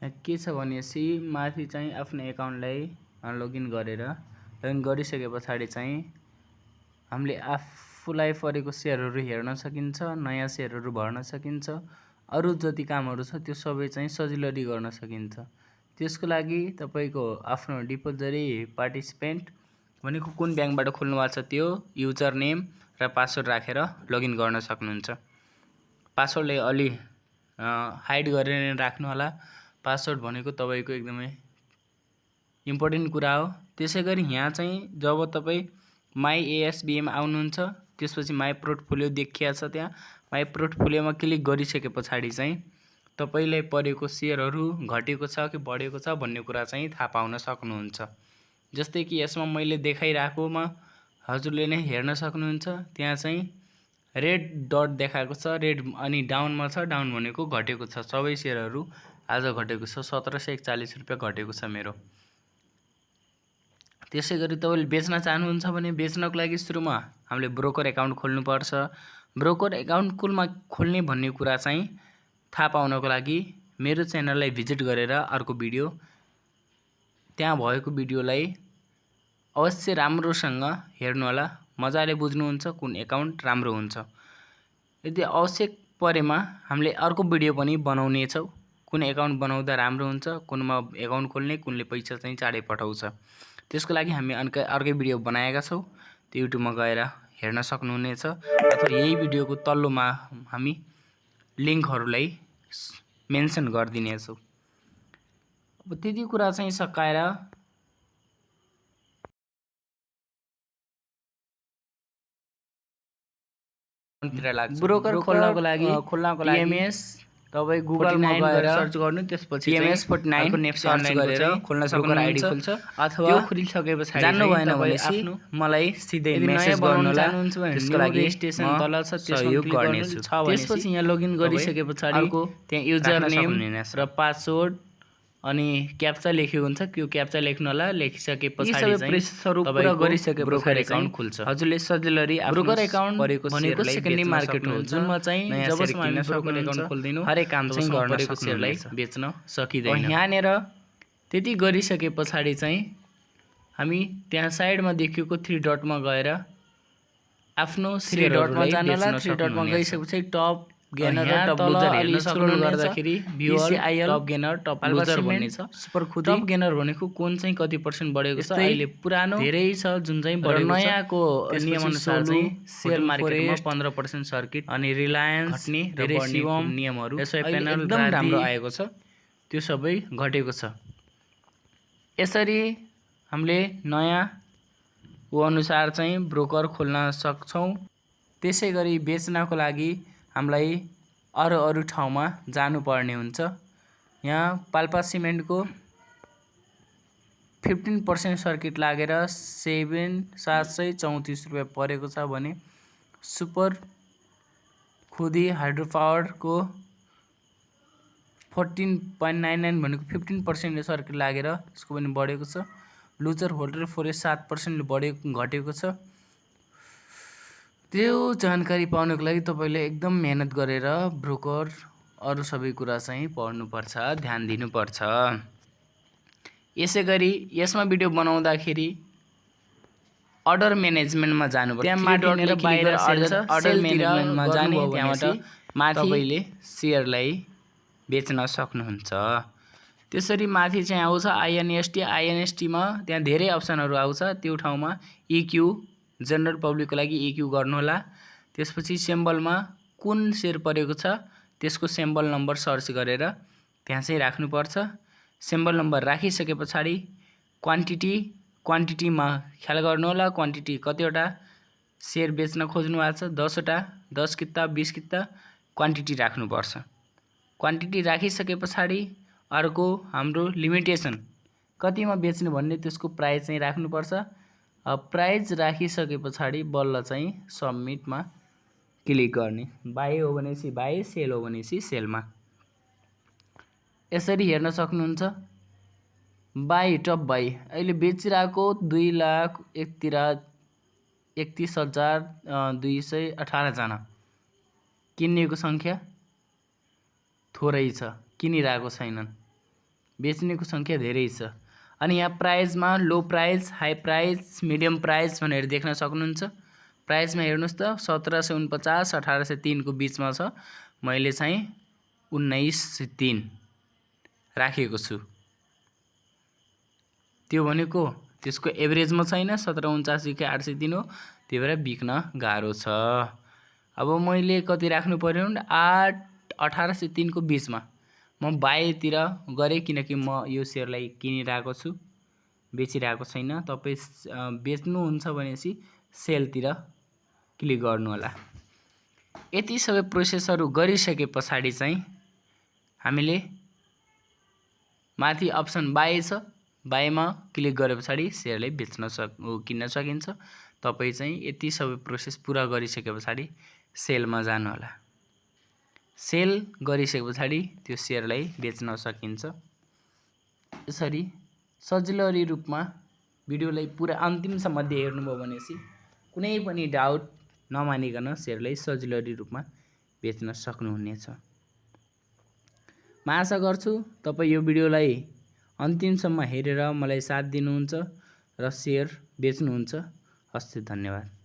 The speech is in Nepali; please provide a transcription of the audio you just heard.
के छ भनेपछि माथि चाहिँ आफ्नो एकाउन्टलाई लगइन गरिसके पछाडि चाहिँ हामीले आफूलाई परेको सेयरहरू हेर्न सकिन्छ, नयाँ सेयरहरू भर्न सकिन्छ, अरू जति कामहरू छ त्यो सबै चाहिँ सजिलरी गर्न सकिन्छ। त्यसको लागि तपाईको आफ्नो डिपोजिटरी पार्टिसिपेन्ट भनेको कुन ब्याङ्कबाट खोल्नु भएको छ त्यो युजर नेम र पासवर्ड राखेर लगइन गर्न सक्नुहुन्छ। पासवर्डलाई अलि हाइड गरेर राख्नु होला। पासवर्ड भनेको तपाईको एकदमै इम्पोर्टेन्ट कुरा हो। त्यसैगरी यहाँ चाहिँ जब तपाई माई एएसबीएम आउनुहुन्छ त्यसपछि माई पोर्टफोलियो देखिया छ, त्यहाँ माई पोर्टफोलियोमा क्लिक गरिसके पछाडि चाहिँ तपाईलाई परेको सेयरहरू घटेको छ कि बढेको छ भन्ने कुरा चाहिँ थाहा पाउन सक्नुहुन्छ। जस्तै कि यसमा मैले देखाइराकोमा हजुरले नै हेर्न सक्नुहुन्छ। त्यहाँ चाहिँ रेड डट देखाएको छ, रेड अनि डाउनमा छ, डाउन भनेको घटेको छ। सबै सेयरहरू आज घटेको छ, 1741 रुपैयाँ घटेको छ मेरो। त्यसैगरी तपाईले बेच्न चाहनुहुन्छ भने बेच्नको लागि सुरुमा हामीले ब्रोकर एकाउन्ट खोल्नुपर्छ। ब्रोकर एकाउन्ट कुनमा खोल्ने भन्ने कुरा चाहिँ थाहा पाउनको लागि मेरो च्यानललाई भिजिट गरेर अर्को भिडियो त्यहाँ भएको भिडियोलाई अवश्य राम्रोसँग हेर्नु होला। मजाले बुझ्नुहुन्छ कुन एकाउन्ट राम्रो हुन्छ। यदि आवश्यक परेमा हामीले अर्को भिडियो पनि बनाउने छौं, कुन एकाउन्ट बनाउँदा राम्रो हुन्छ, कुनमा एकाउन्ट खोल्ने, कुनले पैसा चाहिँ चाँडै पठाउँछ। त्यसको लागि हामी अर्कै भिडियो बनाएका छौं, त्यो युट्युबमा गएर हेर्न सक्नुहुनेछ अथवा यही भिडियोको तल्लोमा हामी लिंकहरूलाई मेन्सन गरिदिनेछौं। अब त्यति कुरा चाहिँ सकाएर ब्रोकर खोल्नको लागि टीएमएस तपाई गुगलमा गएर सर्च गर्नु, त्यसपछि टीएमएस 49 को सर्च गरेर खोल्न सक्नुहुन्छ। आईडी खुल्छ अथवा त्यो खुलिसकेपछि जान्नु भएन भने आफ्नो मलाई सिधै मेसेज गर्नु होला। त्यसको लागि स्टेसन तल छ, त्यसमा क्लिक गर्नु। त्यसपछि यहाँ लगइन गरिसके पछाडि त्यहाँ युजर नेम र पासवर्ड अनि क्याप्चा लेखेको हुन्छ, त्यो क्याप्चा लेख्नु होला। लेखिसके पछाडि चाहिँ प्रोसेसहरु पुरा गरिसके ब्रोकर एकाउन्ट खुल्छ। हजुरले सजिलरी ब्रोकर एकाउन्ट भनेको सेकेन्डरी मार्केट हो, जुनमा चाहिँ जबसम्म हामी ब्रोकर एकाउन्ट खोल्दिनु हरेक काम चाहिँ गर्न परेको सेयरलाई बेच्न सकिदैन। यहाँनेर त्यति गरिसके पछाडि चाहिँ हामी त्यहाँ साइडमा देखिएको 3 डटमा गएर आफ्नो 3 डटमा जानु होला। 3 डटमा गइसकेपछि टप गेनर र टप लुजर हेर्न सक्नुहुन्छ। गर्दाखेरि बीसीआईएल टप गेनर टप लुजर भन्ने छ। सुपर खुदी टप गेनर भनेको कुन चाहिँ कति % बढेको छ, अहिले पुरानो धेरै छ जुन चाहिँ बढेको छ। नयाँको नियम अनुसार चाहिँ शेयर मार्केटमा 15% सर्किट अनि रिलायन्स घट्ने र बढ्ने नियमहरू एकदम राम्रो आएको छ, त्यो सबै घटेको छ। यसरी हामीले नयाँ अनुसार चाहिँ ब्रोकर खोल्न सक्छौं। त्यसैगरी बेच्नको लागि हामीलाई अरु ठाउँमा जानु पर्ने हुन्छ। यहाँ पाल्पा सिमेन्टको 15% सर्किट लागेर 734 रुपैयाँ परेको छ भने सुपर खुदी हाइड्रो पावरको 14.99 भनेको 15% सर्किट लागेर यसको पनि बढेको छ। लुजर होल्डर फोरेस्ट 7% घटेको छ। त्यो जानकारी पाउनको लागि तपाईले एकदम मेहनत गरेर ब्रोकर अरु सबै कुरा चाहिँ पढ्नुपर्छ, ध्यान दिनुपर्छ। यसैगरी यसमा भिडियो बनाउँदाखेरि अर्डर म्यानेजमेन्टमा जानुपर्छ। त्यहाँ माथिनेर बाहिर अर्डर म्यानेजमेन्टमा जाने, त्यहाँबाट माथि तपाईले शेयरलाई बेच्न सक्नुहुन्छ। त्यसरी माथि चाहिँ आउँछ आईएनएसटी। आईएनएसटी मा त्यहाँ धेरै अप्सनहरु आउँछ। त्यो ठाउँमा इक्यू जनरल पब्लिकको लागि इक्यू गर्नु होला। त्यसपछि सिम्बलमा कुन शेयर परेको छ त्यसको सिम्बल नम्बर सर्च गरेर त्यहाँ चाहिँ राख्नु पर्छ। सिम्बल नम्बर राखिसके पछाडि क्वान्टिटीमा ख्याल गर्नु होला। क्वान्टिटी कतिवटा शेयर बेच्न खोज्नु भएको छ, 10 वटा, 10 किता, 20 किता क्वान्टिटी राख्नु पर्छ। क्वान्टिटी राखिसके पछाडि अर्को हाम्रो लिमिटेसन कतिमा बेच्ने भन्ने त्यसको प्राइस चाहिँ राख्नु पर्छ। प्राइस राखिसके पछाडि बल्ल चाहिँ सबमिटमा क्लिक गर्ने। बाई हो भनेपछि बाई, सेल हो भनेपछि सेलमा। यसरी हेर्न सक्नुहुन्छ। बाई टप बाई अहिले बेचिरहेको 2,31,218 जना। किन्नेको संख्या थोरै छ, किनिरहेको छैनन्। बेच्नेको सङ्ख्या धेरै छ। अनि यहाँ प्राइसमा लो price, high price, medium price भनेर देख्न सक्नुहुन्छ। प्राइसमा हेर्नुहोस् त 1749 1803 को बिचमा छ। मैले चाहिँ 1903 राखेको छु। त्यो भनेको त्यसको एभरेजमा छैन, 1749 कि 803 हो, त्यही भएर बिक्न गाह्रो छ। अब मैले कति राख्नु पर्यो भने 1803 को बिचमा म बाइतिर गरेँ, किनकि म यो सेयरलाई किनिरहेको छु, बेचिरहेको छैन। तपाईँ बेच्नुहुन्छ भनेपछि सेलतिर क्लिक गर्नु होला। यति सबै प्रोसेसहरू गरिसके पछाडि चाहिँ हामीले माथि अप्सन बाई छ, बाईमा क्लिक गरे पछाडि सेयरलाई किन्न सकिन्छ। तपाईँ चाहिँ यति सबै प्रोसेस पुरा गरिसके पछाडि सेलमा जानु होला। सेल गरिसके पछाडि त्यो सेयरलाई बेच्न सकिन्छ। यसरी सजिलै रूपमा भिडियोलाई पुरा अन्तिमसम्म हेर्नुभयो भनेपछि कुनै पनि डाउट नमानिकन सेयरलाई सजिलै रूपमा बेच्न सक्नुहुनेछ। म आशा गर्छु तपाईँ यो भिडियोलाई अन्तिमसम्म हेरेर मलाई साथ दिनुहुन्छ र सेयर बेच्नुहुन्छ। हस्, धन्यवाद।